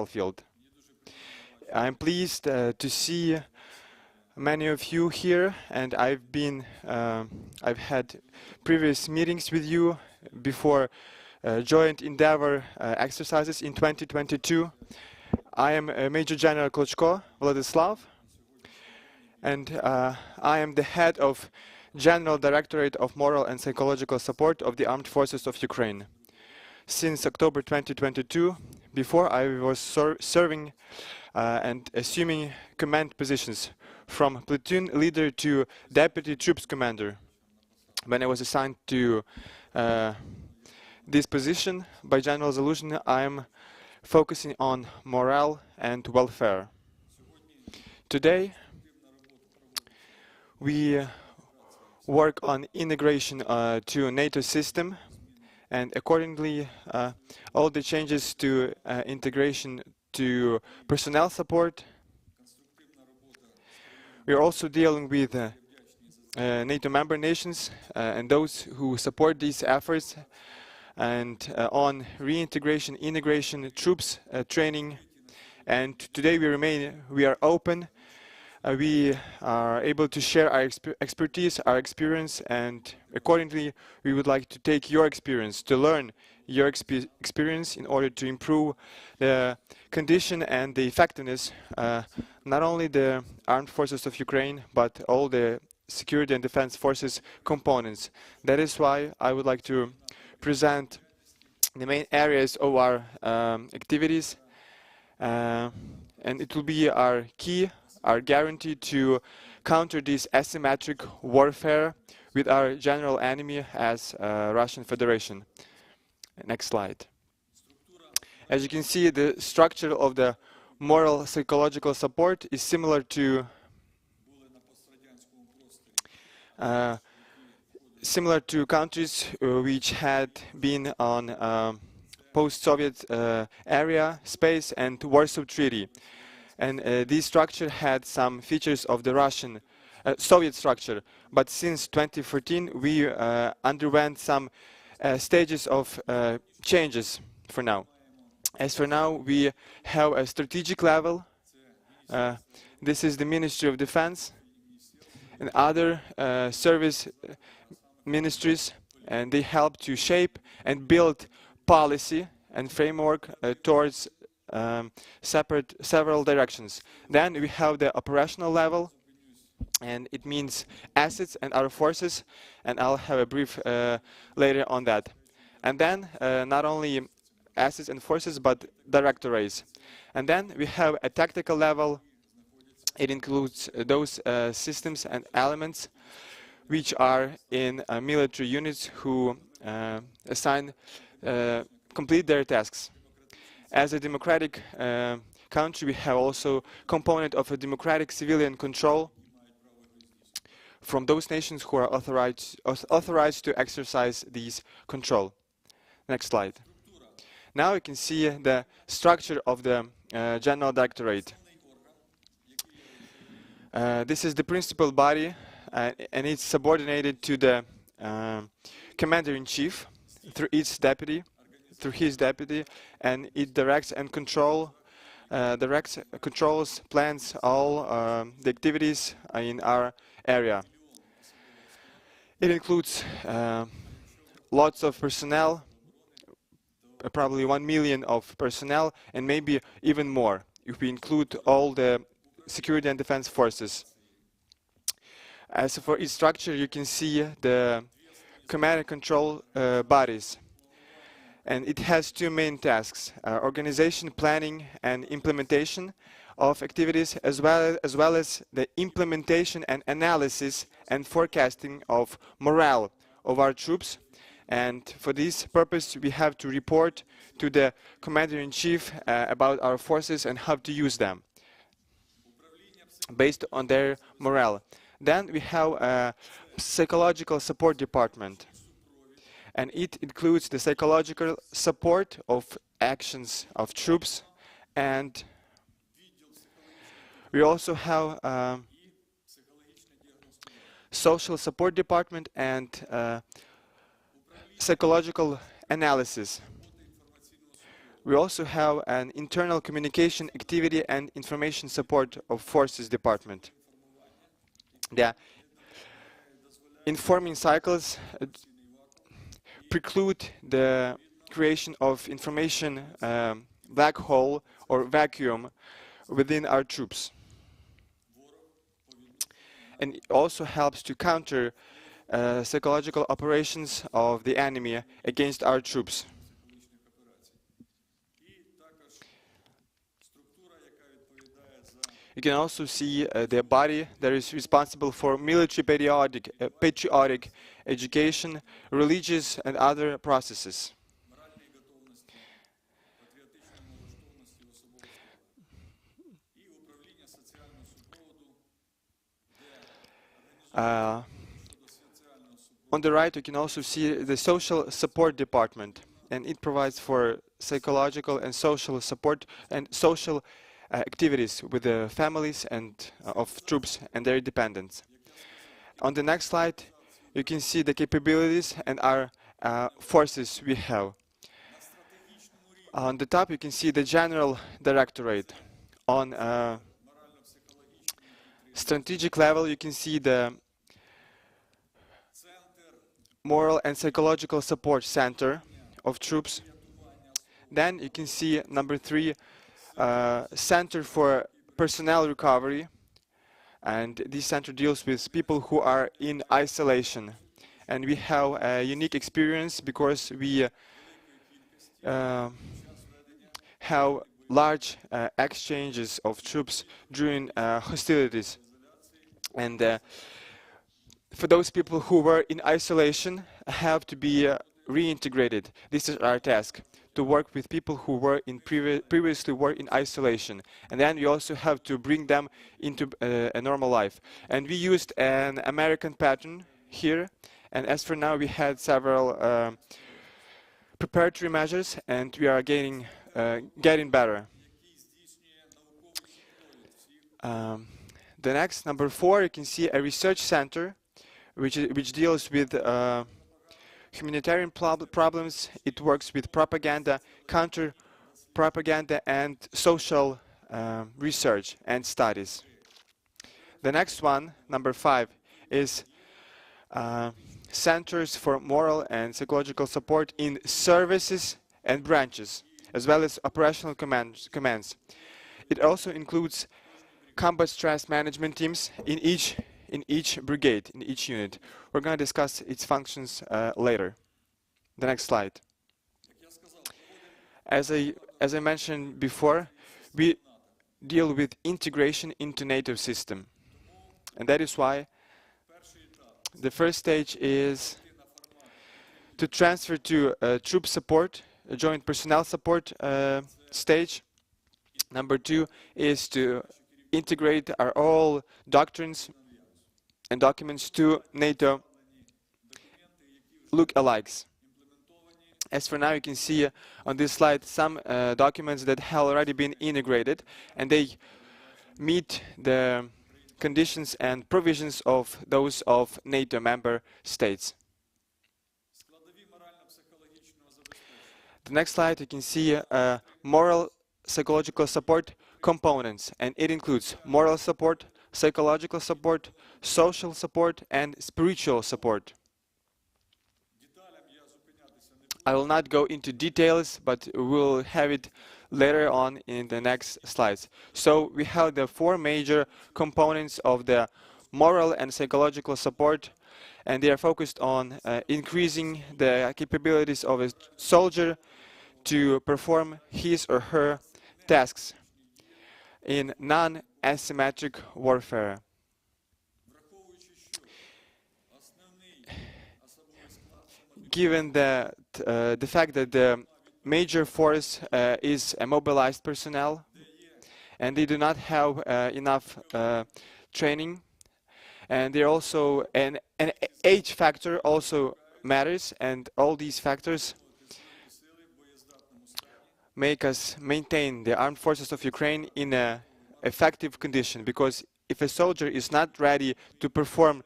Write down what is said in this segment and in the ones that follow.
battlefield. I'm pleased to see many of you here, and I've had previous meetings with you before joint endeavor exercises in 2022. I am Major General Klitschko Vladislav, and I am the head of General Directorate of Moral and Psychological Support of the Armed Forces of Ukraine. Since October 2022, before I was serving and assuming command positions from platoon leader to deputy troops commander. When I was assigned to this position by General Resolution, I am focusing on morale and welfare. Today, we work on integration to NATO system, and accordingly, all the changes to integration to personnel support. We are also dealing with NATO member nations and those who support these efforts, and on reintegration, integration, troops training. And today we are open. We are able to share our expertise, our experience, and accordingly, we would like to take your experience, to learn your experience in order to improve the condition and the effectiveness, not only the armed forces of Ukraine, but all the security and defense forces components. That is why I would like to present the main areas of our activities, and it will be our key, our guarantee to counter this asymmetric warfare with our general enemy as Russian Federation. Next slide. As you can see, the structure of the moral psychological support is similar to countries which had been on post-Soviet area, space, and Warsaw Treaty. And this structure had some features of the Russian Soviet structure, but since 2014 we underwent some stages of changes for now. As for now, we have a strategic level. This is the Ministry of Defense and other service ministries, and they help to shape and build policy and framework towards several directions. Then we have the operational level, and it means assets and our forces, and I'll have a brief later on that. And then not only assets and forces, but directorates. And then we have a tactical level. It includes those systems and elements which are in military units who complete their tasks. As a democratic country, we have also component of a democratic civilian control from those nations who are authorized to exercise these control. Next slide. Now you can see the structure of the General Directorate. This is the principal body, and it's subordinated to the Commander-in-Chief through his deputy, and it directs and controls, plans all the activities in our area. It includes lots of personnel, probably 1 million of personnel, and maybe even more if we include all the security and defense forces. As for its structure, you can see the command and control bodies. And it has two main tasks: organization, planning, and implementation of activities, as well as the implementation and analysis and forecasting of morale of our troops. And for this purpose, we have to report to the Commander-in-Chief about our forces and how to use them based on their morale. Then we have a psychological support department, and it includes the psychological support of actions of troops, and we also have a social support department and psychological analysis. We also have an internal communication activity and information support of forces department. The informing cycles preclude the creation of information black hole or vacuum within our troops. And it also helps to counter psychological operations of the enemy against our troops. You can also see the body that is responsible for military patriotic education, religious and other processes. On the right, you can also see the social support department, and it provides for psychological and social support and social activities with the families and of troops and their dependents. On the next slide, you can see the capabilities and our forces we have. On the top, you can see the General Directorate. On strategic level, you can see the Moral and Psychological Support Center of troops. Then you can see number 3, Center for Personnel Recovery, and this center deals with people who are in isolation. And we have a unique experience because we have large exchanges of troops during hostilities. And for those people who were in isolation have to be reintegrated. This is our task, to work with people who were previously were in isolation. And then we also have to bring them into a normal life. And we used an American pattern here. And as for now, we had several preparatory measures, and we are getting better. The next, number 4, you can see a research center which deals with humanitarian problems. It works with propaganda, counter-propaganda, and social research and studies. The next one, number 5, is Centers for Moral and Psychological Support in Services and Branches, as well as operational commands. It also includes combat stress management teams in each brigade, in each unit. We're going to discuss its functions later. The next slide. As I mentioned before, we deal with integration into NATO system. And that is why the first stage is to transfer to troop support, a joint personnel support stage. Number 2 is to integrate our all doctrines and documents to NATO look-alikes. As for now, you can see on this slide some documents that have already been integrated, and they meet the conditions and provisions of those of NATO member states. The next slide, you can see moral psychological support components, and it includes moral support, psychological support, social support, and spiritual support. I will not go into details, but we'll have it later on in the next slides. So we have the 4 major components of the moral and psychological support, and they are focused on increasing the capabilities of a soldier to perform his or her tasks in non-asymmetric warfare. Given the fact that the major force is a mobilized personnel, and they do not have enough training, and they're also an age factor also matters, and all these factors make us maintain the armed forces of Ukraine in an effective condition, because if a soldier is not ready to perform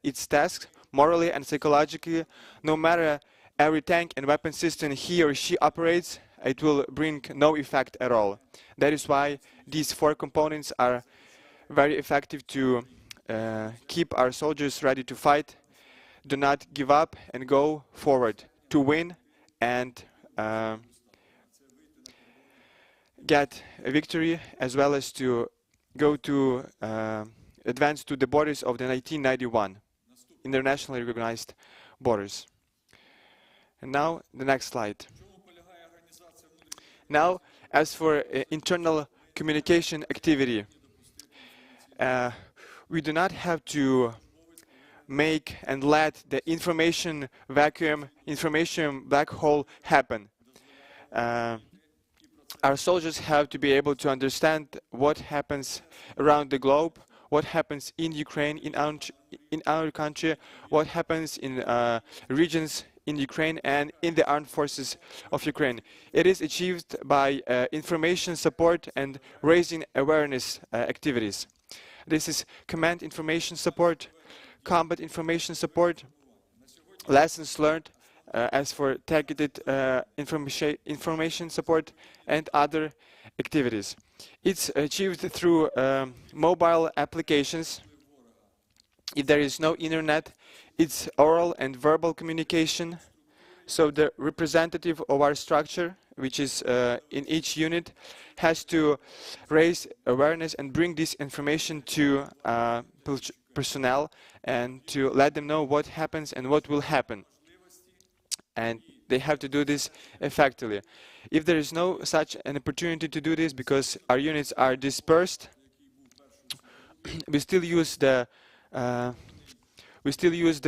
its tasks morally and psychologically, no matter every tank and weapon system he or she operates, it will bring no effect at all. That is why these four components are very effective to keep our soldiers ready to fight, do not give up, and go forward to win and get a victory, as well as to go to advance to the borders of the 1991 internationally recognized borders. And now the next slide. Now, as for internal communication activity, we do not have to make and let the information vacuum, information black hole happen. Our soldiers have to be able to understand what happens around the globe, what happens in Ukraine, in our country, what happens in regions in Ukraine and in the armed forces of Ukraine. It is achieved by information support and raising awareness activities. This is command information support, combat information support, lessons learned, as for targeted information support and other activities. It's achieved through mobile applications. If there is no internet, it's oral and verbal communication. So the representative of our structure, which is in each unit, has to raise awareness and bring this information to personnel and to let them know what happens and what will happen. And they have to do this effectively. If there is no such an opportunity to do this because our units are dispersed, we still use the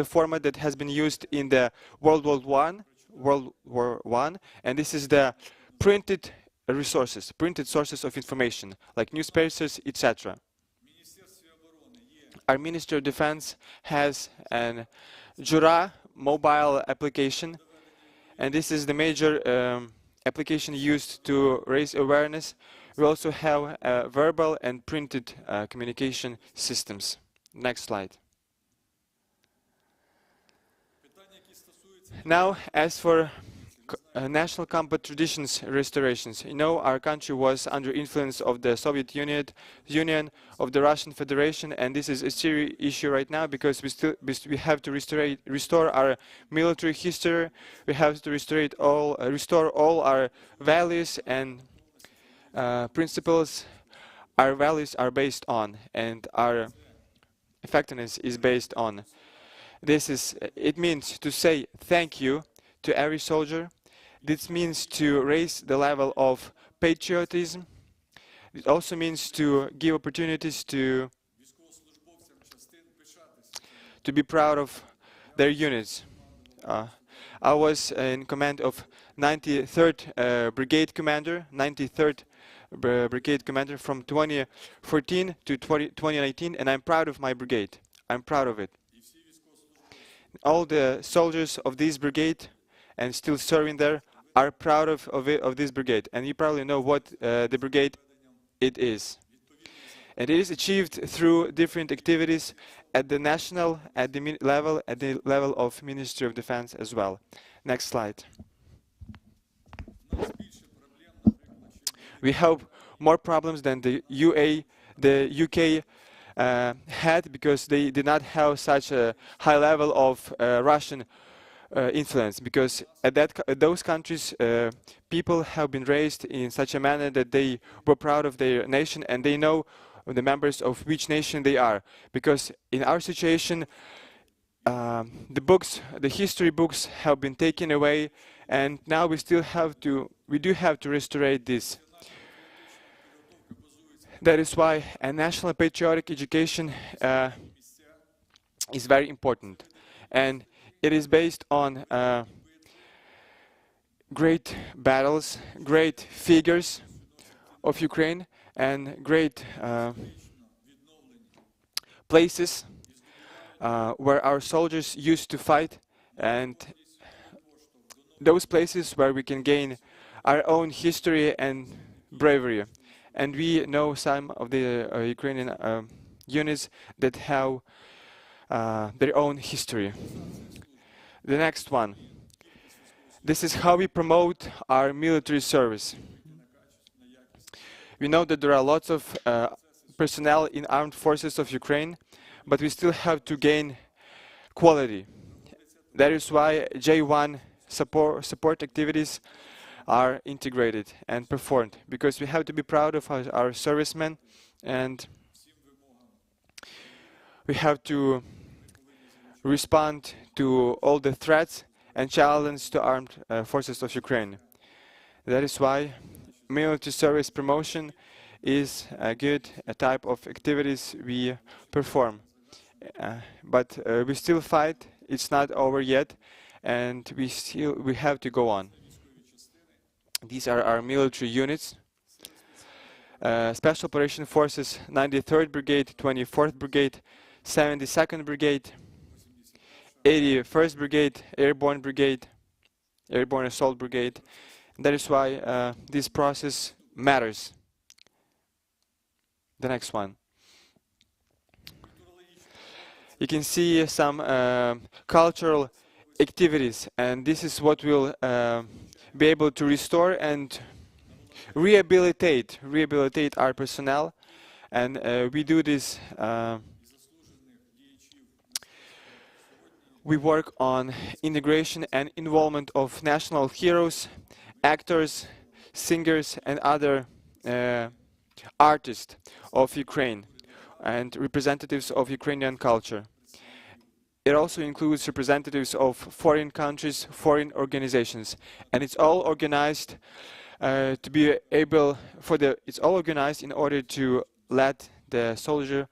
format that has been used in the World War I, and this is the printed resources, printed sources of information, like newspapers, etc. Our Ministry of Defense has an Jura mobile application, and this is the major application used to raise awareness. We also have verbal and printed communication systems. Next slide. Now, as for national combat traditions restorations, you know, our country was under influence of the Soviet Union, of the Russian Federation, and this is a serious issue right now because we have to restore our military history. We have to restore all our values and principles our values are based on, and our effectiveness is based on. It means to say thank you to every soldier. This means to raise the level of patriotism. It also means to give opportunities to be proud of their units. I was in command of 93rd Brigade Commander, 93rd Brigade Commander from 2014 to 2019, and I'm proud of my brigade. I'm proud of it. All the soldiers of this brigade and still serving there are proud of this brigade, and you probably know what the brigade it is. And it is achieved through different activities at the national, at the level of Ministry of Defense as well. Next slide. We have more problems than the UK had, because they did not have such a high level of Russian influence, because at those countries people have been raised in such a manner that they were proud of their nation and they know the members of which nation they are. Because in our situation the history books have been taken away, and now we do have to restore this. That is why a national patriotic education is very important, and it is based on great battles, great figures of Ukraine, and great places where our soldiers used to fight, and those places where we can gain our own history and bravery. And we know some of the Ukrainian units that have their own history. The next one. This is how we promote our military service. We know that there are lots of personnel in armed forces of Ukraine, but we still have to gain quality. That is why J1 support activities are integrated and performed, because we have to be proud of our servicemen, and we have to respond to all the threats and challenges to armed forces of Ukraine. That is why military service promotion is a good type of activities we perform. But we still fight, it's not over yet, and we have to go on. These are our military units. Special Operation Forces 93rd Brigade, 24th Brigade, 72nd Brigade, 81st Brigade, Airborne Assault Brigade. That is why this process matters. The next one. You can see some cultural activities, and this is what will be able to restore and rehabilitate our personnel, and we do this. We work on integration and involvement of national heroes, actors, singers, and other artists of Ukraine and representatives of Ukrainian culture. It also includes representatives of foreign countries, foreign organizations, and it's all organized it's all organized in order to let the soldier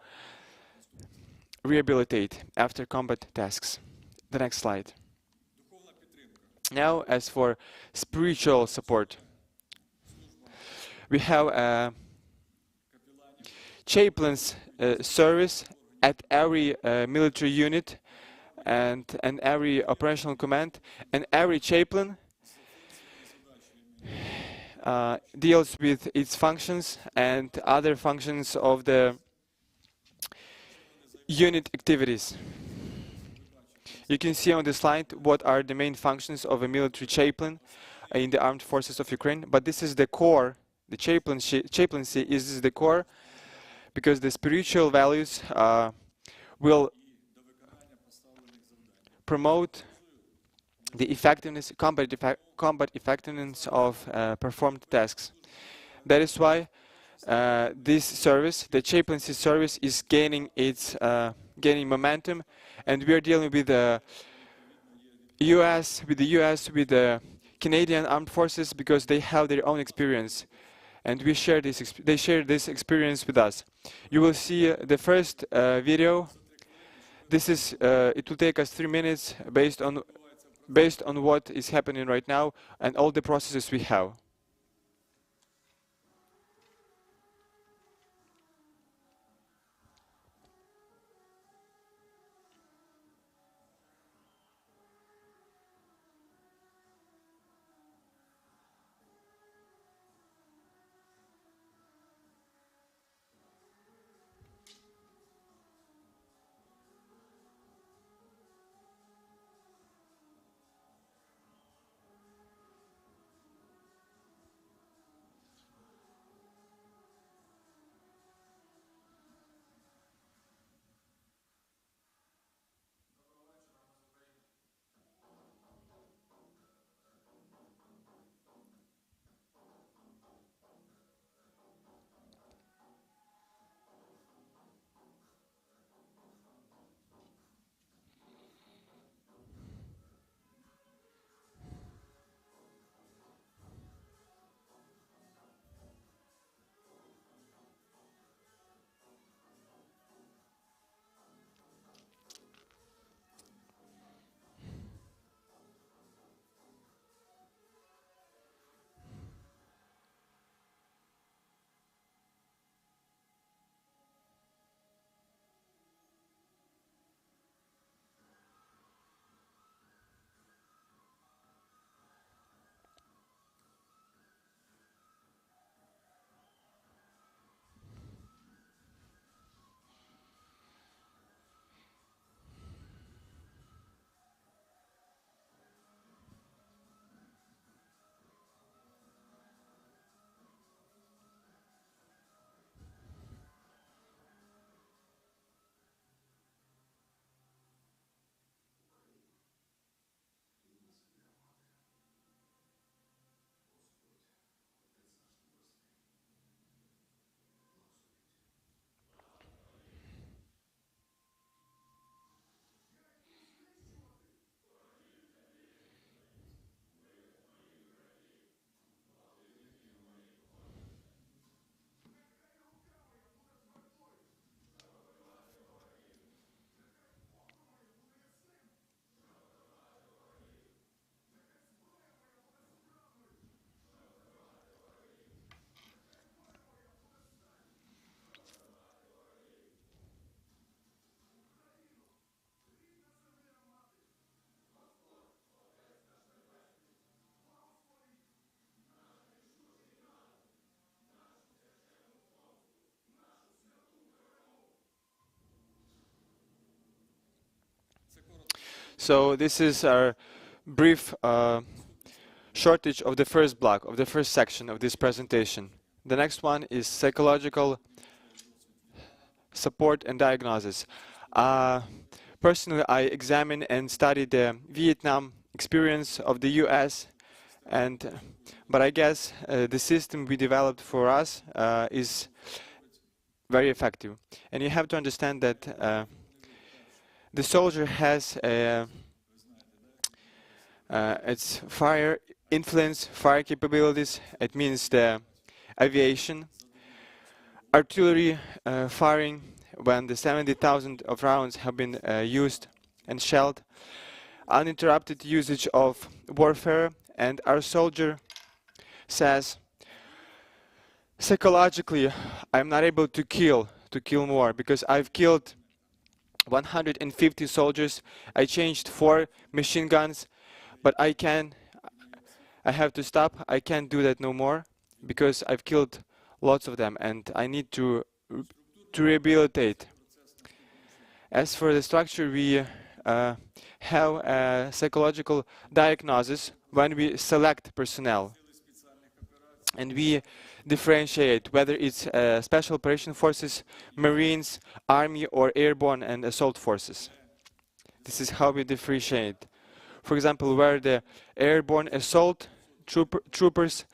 rehabilitate after combat tasks. The next slide. Now, as for spiritual support, we have a chaplain's service at every military unit and every operational command, and every chaplain deals with its functions and other functions of the unit activities. You can see on the slide what are the main functions of a military chaplain in the armed forces of Ukraine, but this is the core. The chaplaincy is the core, because the spiritual values will promote the effectiveness, combat effectiveness of performed tasks. That is why this service, the chaplaincy service, is gaining gaining momentum, and we are dealing with the U.S., with the Canadian Armed Forces, because they have their own experience, and they share this experience with us. You will see the first video. This is it will take us 3 minutes based on what is happening right now and all the processes we have. So this is our brief shortage of the first block, of the first section of this presentation. The next one is psychological support and diagnosis. Personally, I examine and study the Vietnam experience of the US, but I guess the system we developed for us is very effective. And you have to understand that the soldier has its fire influence, fire capabilities. It means the aviation, artillery firing when the 70,000 of rounds have been used and shelled, uninterrupted usage of warfare, and our soldier says, psychologically, I'm not able to kill more because I've killed 150 soldiers, I changed 4 machine guns, but I have to stop, I can't do that no more because I've killed lots of them and I need to rehabilitate. As for the structure, we have a psychological diagnosis when we select personnel. And we differentiate whether it's Special Operation Forces, Marines, Army, or Airborne and Assault Forces. This is how we differentiate. For example, where the Airborne Assault troopers,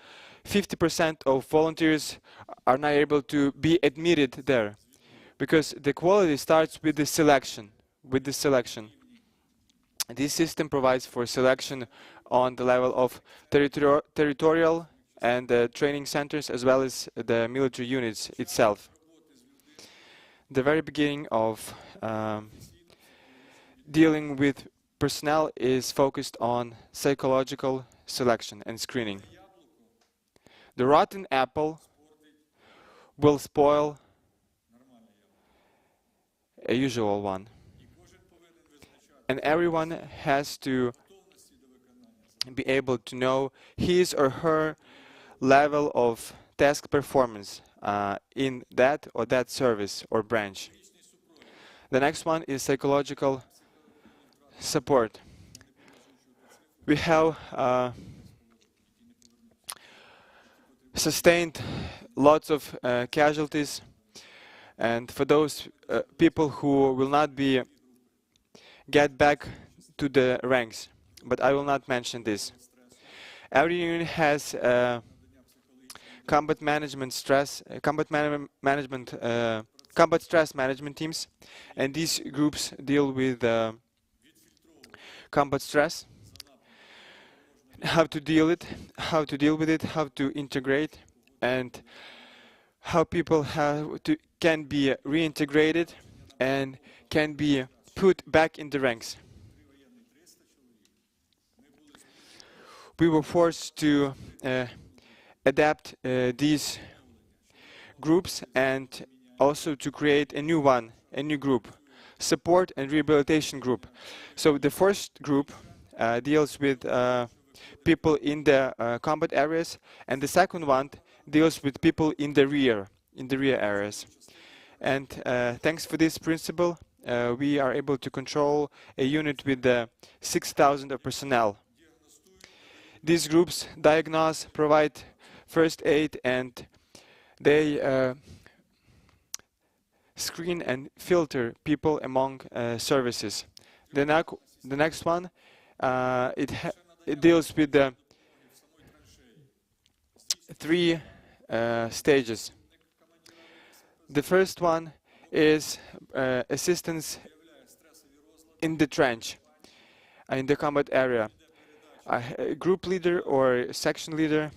50% of volunteers are not able to be admitted there, because the quality starts with the selection. This system provides for selection on the level of territorial and training centers as well as the military units itself. The very beginning of dealing with personnel is focused on psychological selection and screening. The rotten apple will spoil a usual one. And everyone has to be able to know his or her level of task performance in that or that service or branch. The next one is psychological support. We have sustained lots of casualties, and for those people who will not get back to the ranks, but I will not mention this. Every unit has combat stress management teams, and these groups deal with combat stress, how to deal with it, how to integrate, and how people can be reintegrated and can be put back in the ranks. We were forced to adapt these groups and also to create a new group, support and rehabilitation group. So the first group deals with people in the combat areas, and the second one deals with people in the rear areas. And thanks for this principle, we are able to control a unit with 6,000 of personnel. These groups diagnose, provide first aid, and they screen and filter people among services. The next one, it deals with the 3 stages. The first one is assistance in the trench, in the combat area. A group leader or section leader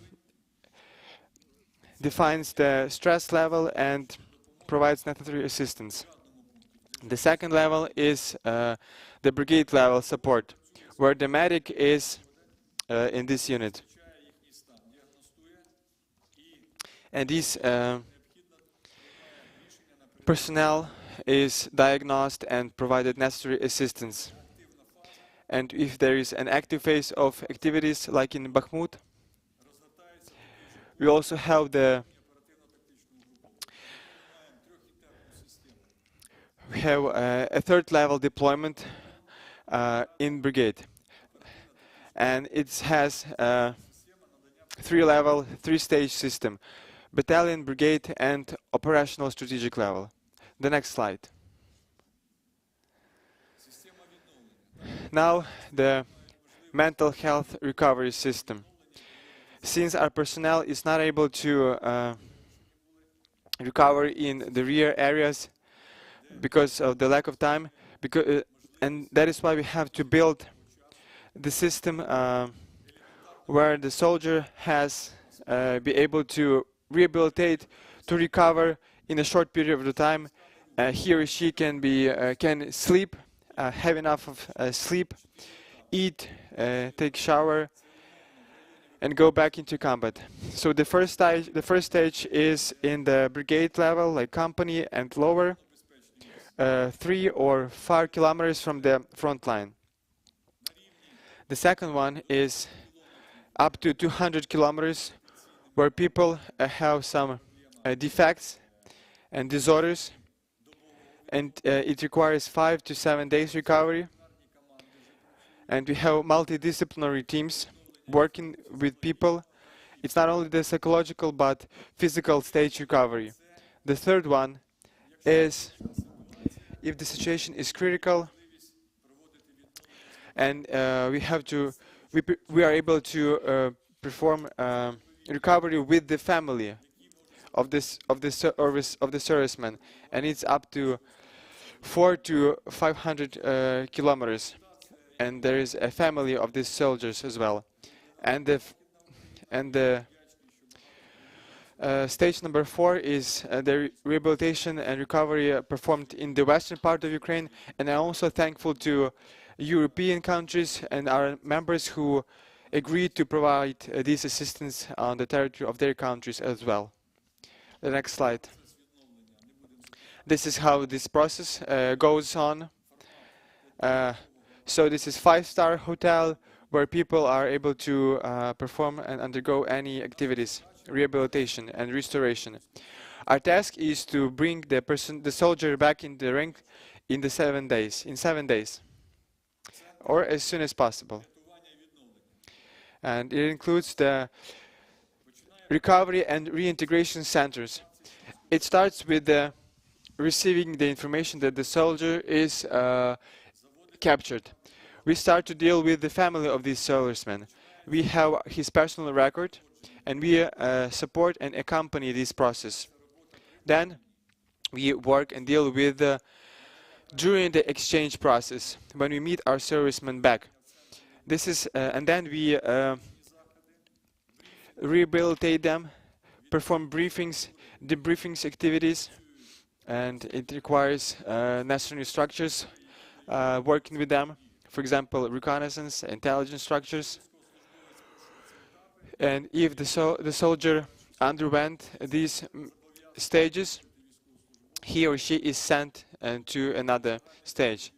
defines the stress level and provides necessary assistance. The second level is the brigade level support, where the medic is in this unit. And this personnel is diagnosed and provided necessary assistance. And if there is an active phase of activities like in Bakhmut, we also have a third level deployment in brigade. And it has a three-level, three-stage system: battalion, brigade, and operational strategic level. The next slide. Now, the mental health recovery system. Since our personnel is not able to recover in the rear areas because of the lack of time, and that is why we have to build the system where the soldier has be able to rehabilitate, to recover in a short period of the time. He or she can sleep, have enough of sleep, eat, take shower, and go back into combat. So the first stage is in the brigade level, like company and lower, 3 or 5 kilometers from the front line. The second one is up to 200 kilometers, where people have some defects and disorders, and it requires 5 to 7 days recovery. And we have multidisciplinary teams working with people. It's not only the psychological but physical stage recovery. The third one is if the situation is critical and we are able to perform recovery with the family of the serviceman, and it's up to 400 to 500 kilometers, and there is a family of these soldiers as well. And the stage number 4 is the rehabilitation and recovery performed in the western part of Ukraine, and I'm also thankful to European countries and our members who agreed to provide this assistance on the territory of their countries as well. The next slide. This is how this process goes on. So this is 5-star hotel where people are able to perform and undergo any activities, rehabilitation and restoration. Our task is to bring the soldier back in the rank in 7 days, or as soon as possible. And it includes the recovery and reintegration centers. It starts with receiving the information that the soldier is captured. We start to deal with the family of this serviceman. We have his personal record, and we support and accompany this process. Then we work and deal with during the exchange process, when we meet our servicemen back. This is, and then we rehabilitate them, perform briefings, debriefings activities, and it requires necessary structures working with them. For example, reconnaissance, intelligence structures. And if the soldier underwent these stages, he or she is sent to another stage.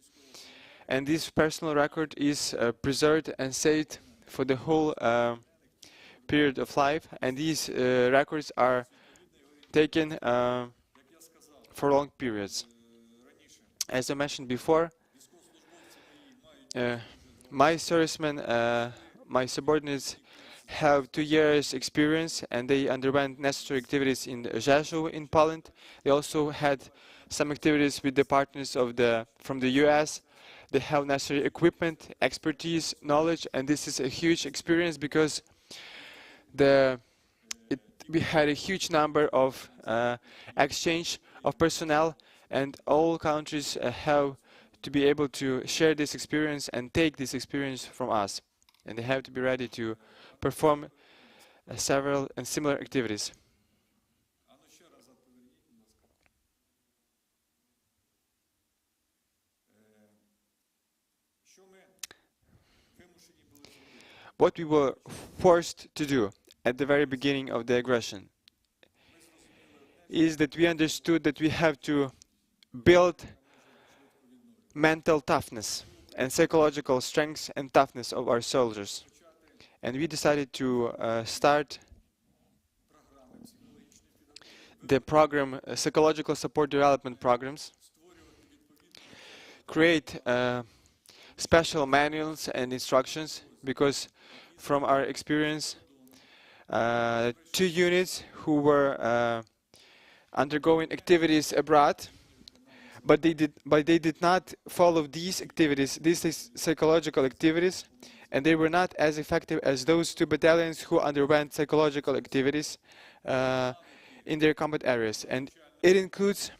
And this personal record is preserved and saved for the whole period of life. And these records are taken for long periods. As I mentioned before, my servicemen, my subordinates, have 2 years experience, and they underwent necessary activities in Rzeszów in Poland. They also had some activities with the partners from the US. They have necessary equipment, expertise, knowledge, and this is a huge experience because we had a huge number of exchange of personnel, and all countries have to be able to share this experience and take this experience from us. And they have to be ready to perform several and similar activities. What we were forced to do at the very beginning of the aggression is that we understood that we have to build mental toughness and psychological strength and toughness of our soldiers. And we decided to start the program, psychological support development programs, create special manuals and instructions, because from our experience, 2 units who were undergoing activities abroad, but they did not follow these activities, these psychological activities, and they were not as effective as those 2 battalions who underwent psychological activities in their combat areas. And it includes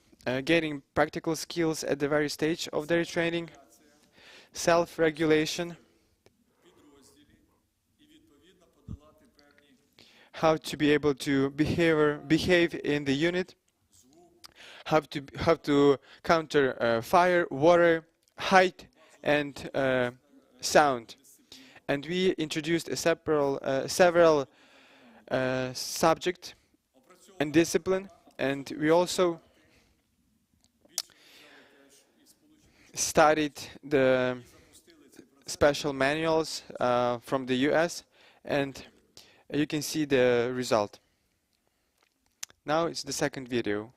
gaining practical skills at the very stage of their training, self-regulation, how to be able to behave in the unit, how to counter fire, water, height, and sound. And we introduced several subject and discipline, and we also studied the special manuals from the US, and you can see the result. Now it's the second video.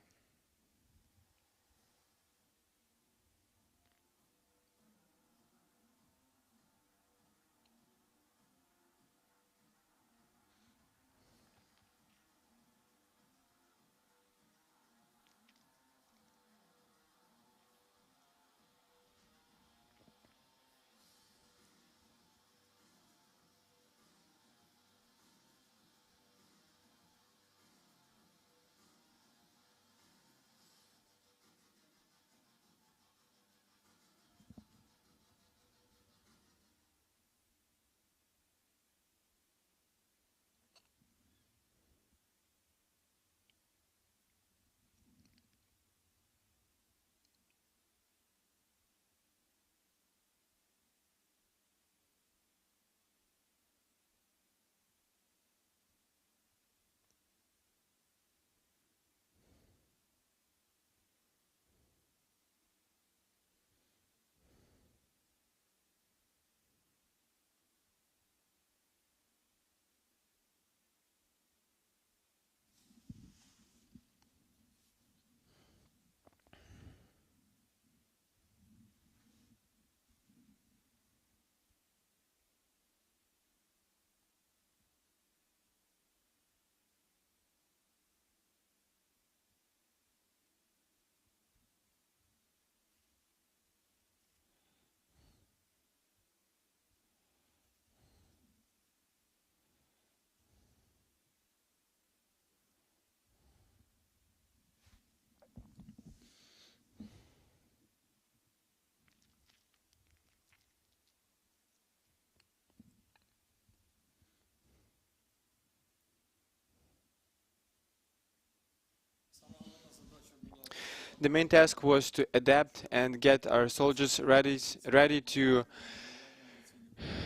The main task was to adapt and get our soldiers ready to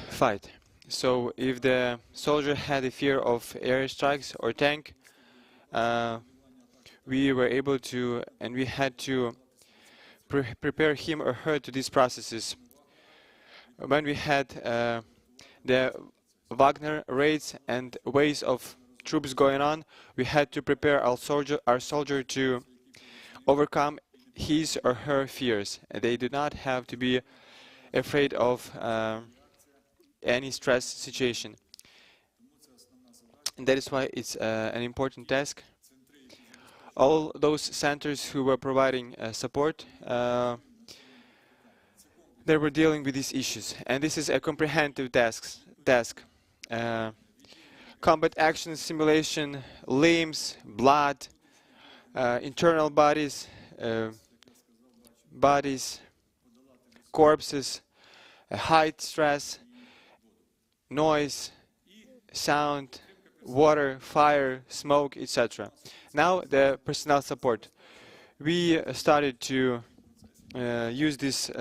fight. So if the soldier had a fear of airstrikes or tank, we were able to, and we had to prepare him or her to these processes. When we had the Wagner raids and waves of troops going on, we had to prepare our soldier to overcome his or her fears. They do not have to be afraid of any stress situation. And that is why it's an important task. All those centers who were providing support, they were dealing with these issues. And this is a comprehensive task. Combat action simulation, limbs, blood, internal bodies, corpses, height, stress, noise, sound, water, fire, smoke, etc. Now the personnel support. We started to use these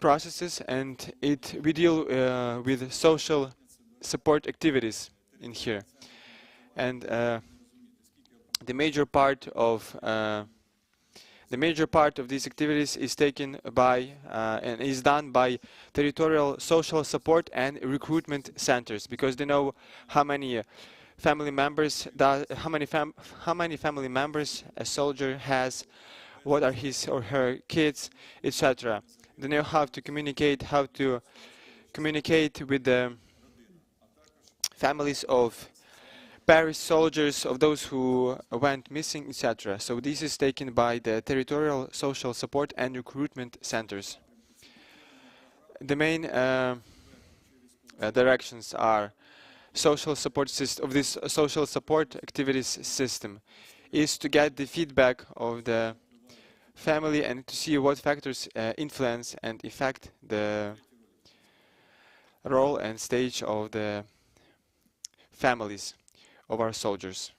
processes, and we deal with social support activities in here. And the major part of these activities is taken by and is done by territorial social support and recruitment centers, because they know how many family members a soldier has, what are his or her kids, etc. They know how to communicate with the families of Paris soldiers, of those who went missing, etc. So this is taken by the territorial social support and recruitment centers. The main directions are social support system of this social support activities system is to get the feedback of the family and to see what factors influence and affect the role and stage of the families of our soldiers.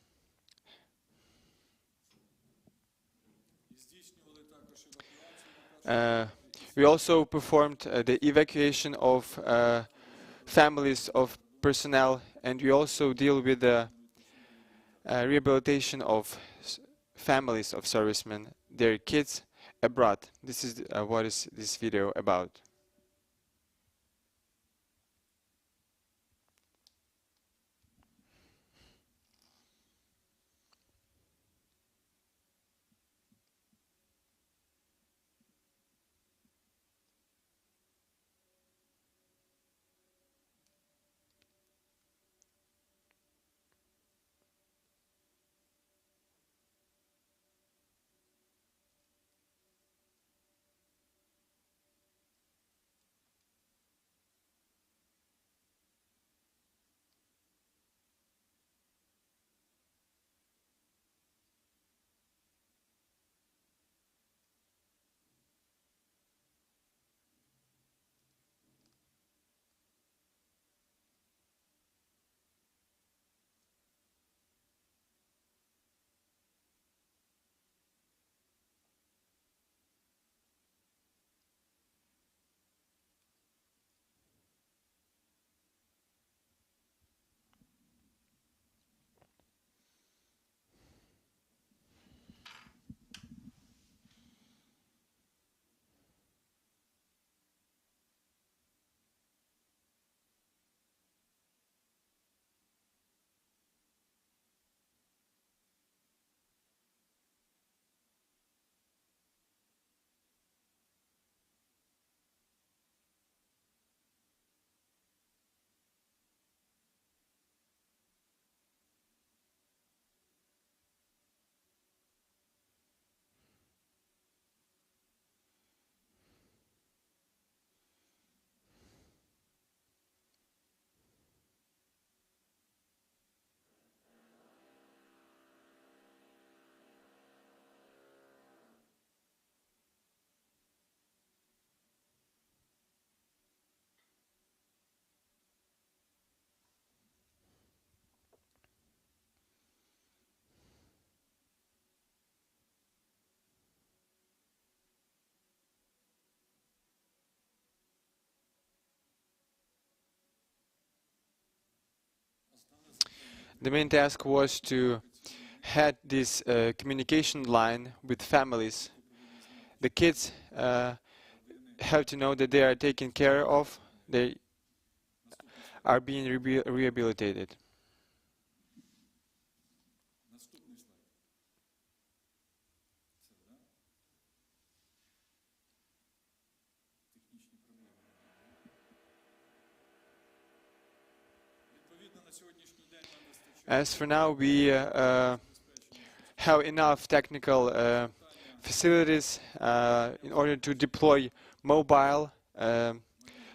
We also performed the evacuation of families of personnel, and we also deal with the rehabilitation of families of servicemen, their kids abroad. This is what is this video about. The main task was to head this communication line with families. The kids have to know that they are taken care of, they are being rehabilitated. As for now, we have enough technical facilities in order to deploy mobile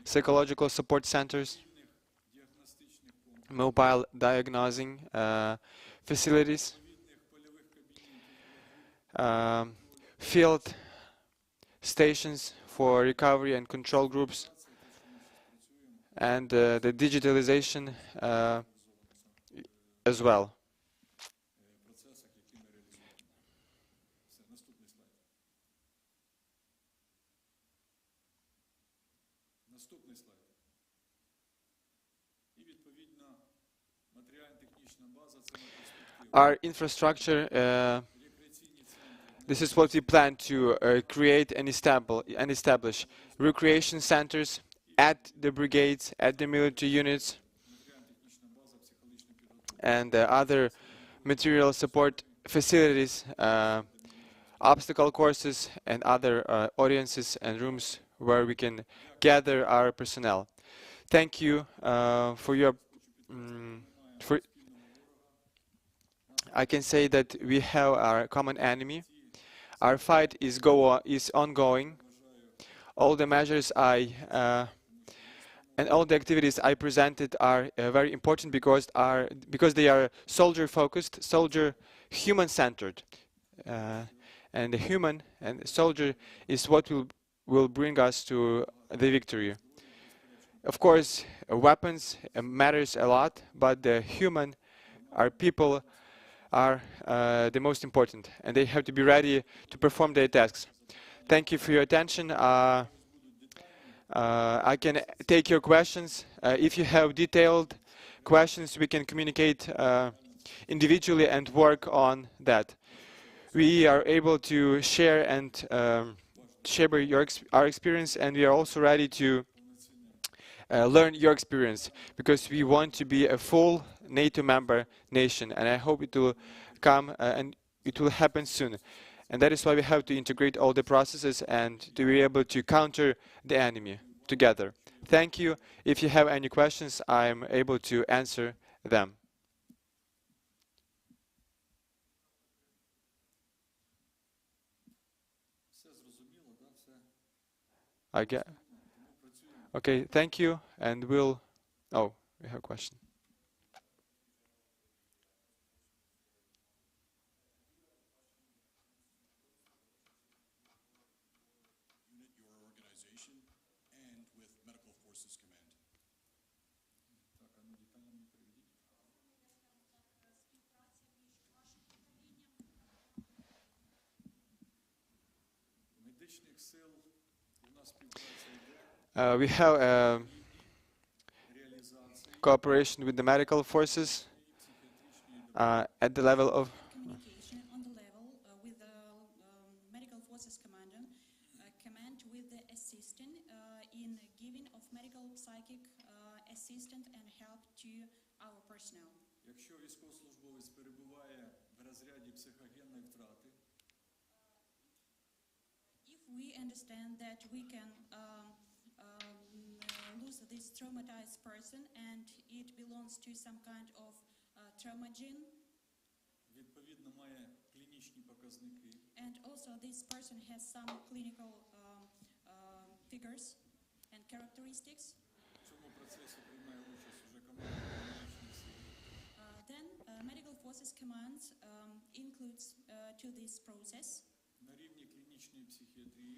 psychological support centers, mobile diagnosing facilities, field stations for recovery and control groups, and the digitalization as well. Our infrastructure, this is what we plan to create and establish recreation centers at the brigades, at the military units, and other material support facilities obstacle courses and other audiences and rooms where we can gather our personnel. Thank you for your. For I can say that we have our common enemy. Our fight is ongoing. All the measures and all the activities I presented are very important because they are soldier focused, human centered, and the human and the soldier is what will bring us to the victory. Of course, weapons matters a lot, but the human, our people, are the most important, and they have to be ready to perform their tasks. Thank you for your attention. I can take your questions. If you have detailed questions, we can communicate individually and work on that. We are able to share and share our experience, and we are also ready to learn your experience, because we want to be a full NATO member nation, and I hope it will come and it will happen soon. And that is why we have to integrate all the processes and to be able to counter the enemy together. Thank you. If you have any questions, I'm able to answer them. I get. Okay, thank you, and we'll. Oh, we have a question. We have cooperation with the medical forces at the level of communication on the level with the medical forces command with the assistant in giving of medical psychic assistance and help to our personnel. Якщо військовослужбовець перебуває в розряді психогенної втрати, if we understand that we can lose this traumatized person and it belongs to some kind of trauma gene, відповідно має клінічні показники, and also this person has some clinical figures and characteristics, в цьому процесі приймає участь уже команда медичних сил. Then medical forces commands includes to this process На рівні клінічної психіатрії